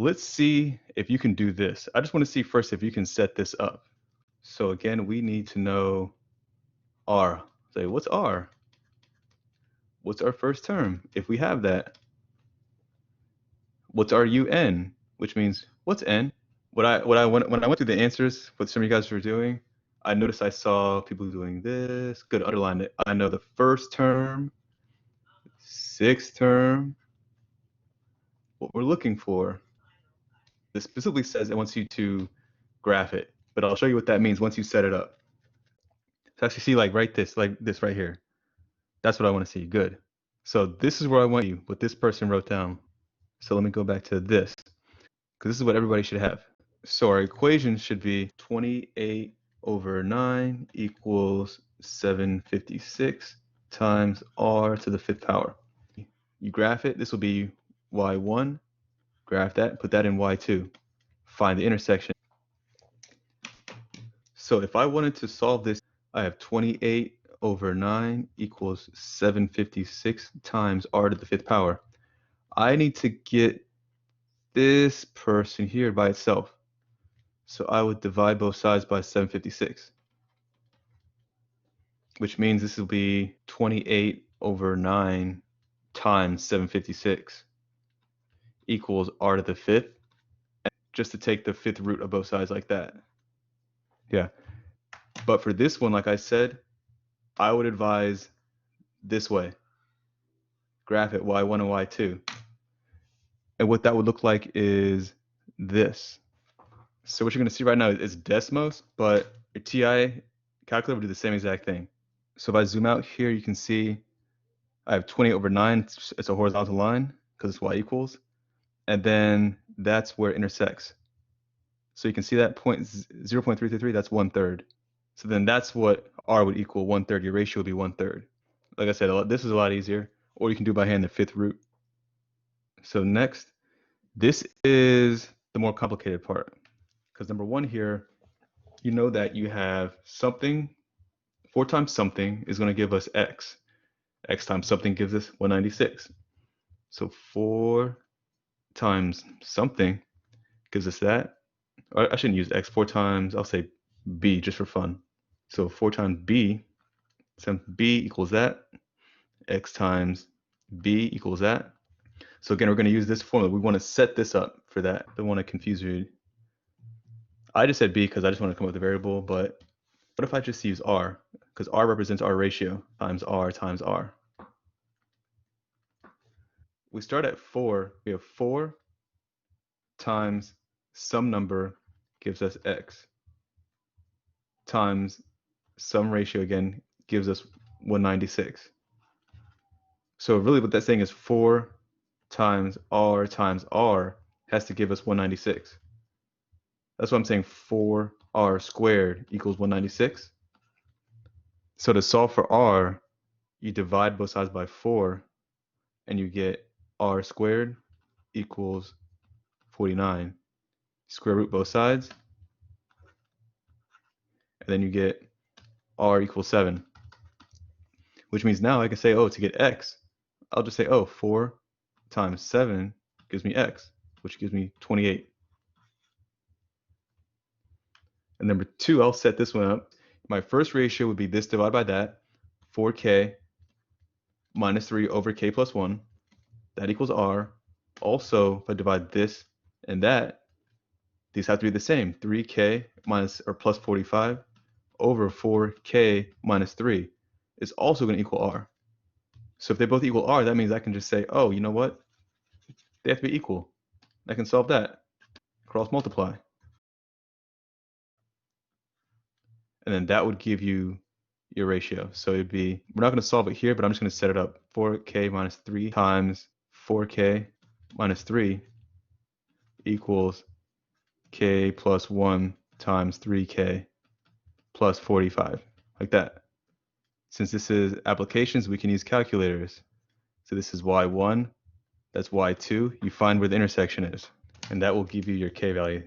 let's see if you can do this. I just want to see first if you can set this up. So again, we need to know R. Say, what's R? What's our first term? If we have that, what's our UN? Which means, what's N? When I went through the answers, what some of you guys were doing, I noticed I saw people doing this. Good, underline it. I know the first term, sixth term, what we're looking for. This specifically says it wants you to graph it, but I'll show you what that means once you set it up. So actually see like this right here. That's what I want to see. Good. So this is where I want you, what this person wrote down. So let me go back to this, because this is what everybody should have. So our equation should be 28 over 9 equals 756 times r to the 5th power. You graph it. This will be y1. Graph that. Put that in y2. Find the intersection. So if I wanted to solve this, I have 28 over 9 equals 756 times r to the 5th power. I need to get this person here by itself. So I would divide both sides by 756, which means this will be 28 over 9 times 756 equals r to the 5th, just to take the 5th root of both sides like that. Yeah. But for this one, like I said, I would advise this way. Graph it y1 and y2. And what that would look like is this. So what you're going to see right now is Desmos, but your TI calculator will do the same exact thing. So if I zoom out here, you can see I have 28 over 9. It's a horizontal line because it's y equals. And then that's where it intersects. So you can see that 0.333, that's 1/3. So then that's what r would equal, 1/3. Your ratio would be 1/3. Like I said, this is a lot easier. Or you can do by hand the 5th root. So next, this is the more complicated part. Because number 1 here, you know that you have something, 4 times something is going to give us x. X times something gives us 196. So 4 times something gives us that. Or I shouldn't use x. 4 times, I'll say b just for fun. So 4 times b, so b equals that. X times b equals that. So again, we're going to use this formula. We want to set this up for that. Don't want to confuse you. I just said b because I just want to come up with a variable, but what if I just use r? Because r represents our ratio times r times r. We start at 4. We have 4 times some number gives us x times some ratio again gives us 196. So really what that's saying is 4 times r has to give us 196. That's what I'm saying, 4r squared equals 196. So to solve for r, you divide both sides by 4 and you get r squared equals 49. Square root both sides, and then you get r equals 7. Which means now I can say, oh, to get x, I'll just say, oh, 4 times 7 gives me x, which gives me 28. And number 2, I'll set this one up. My first ratio would be this divided by that, 4k minus 3 over k plus 1. That equals r. Also, if I divide this and that, these have to be the same. 3k minus or plus 45 over 4k minus 3 is also going to equal r. So if they both equal r, that means I can just say, oh, you know what? They have to be equal. I can solve that. Cross multiply. And then that would give you your ratio. So it'd be, we're not going to solve it here, but I'm just going to set it up. 4k minus 3 times 4k minus 3 equals k plus 1 times 3k plus 45, like that. Since this is applications, we can use calculators. So this is y1, that's y2. You find where the intersection is, and that will give you your k value.